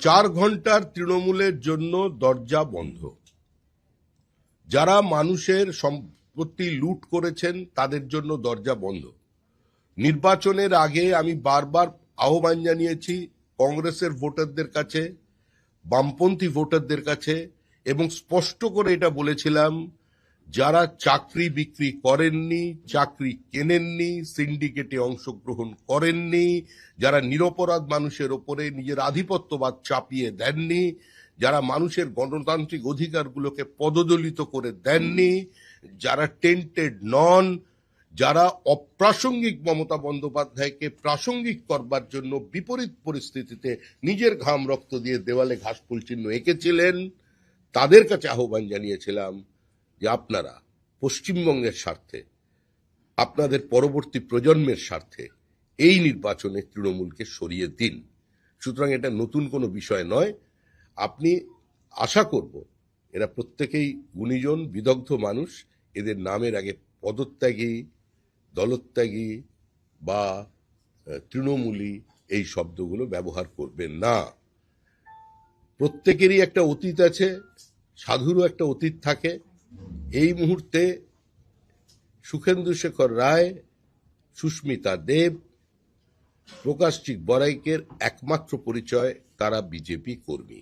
4 ঘন্টার তৃণমূলের জন্য দরজা বন্ধ। যারা মানুষের সম্পত্তি লুট করেছেন তাদের জন্য দরজা বন্ধ। নির্বাচনের আগে আমি বারবার আহ্বান জানিয়েছি কংগ্রেসের ভোটারদের কাছে, বামপন্থী ভোটারদের কাছে, এবং স্পষ্ট করে এটা বলেছিলাম, যারা চাকরি বিক্রি করেননি, চাকরি কেনেননি, সিন্ডিকেটে অংশগ্রহণ করেননি, যারা নিরপরাধ মানুষের ওপরে নিজের আধিপত্যবাদ চাপিয়ে দেননি, যারা মানুষের গণতান্ত্রিক অধিকারগুলোকে পদদলিত করে দেননি, যারা টেন্টেড নন, যারা অপ্রাসঙ্গিক মমতা বন্দ্যোপাধ্যায়কে প্রাসঙ্গিক করবার জন্য বিপরীত পরিস্থিতিতে নিজের ঘাম রক্ত দিয়ে দেওয়ালে ঘাসফুল চিহ্ন এঁকেছিলেন, তাদের কাছে আহ্বান জানিয়েছিলাম যে আপনারা পশ্চিমবঙ্গের স্বার্থে, আপনাদের পরবর্তী প্রজন্মের স্বার্থে এই নির্বাচনে তৃণমূলকে সরিয়ে দিন। সুতরাং এটা নতুন কোনো বিষয় নয়। আপনি আশা করব এরা প্রত্যেকেই গুণীজন, বিদগ্ধ মানুষ, এদের নামের আগে পদত্যাগী, দলত্যাগী বা তৃণমূলী এই শব্দগুলো ব্যবহার করবেন না। প্রত্যেকেরই একটা অতীত আছে, সাধুরও একটা অতীত থাকে। এই মুহূর্তে সুখেন্দু শেখর রায়, সুস্মিতা দেব, প্রকাশচিক বড়াইকের একমাত্র পরিচয় তারা বিজেপি কর্মী।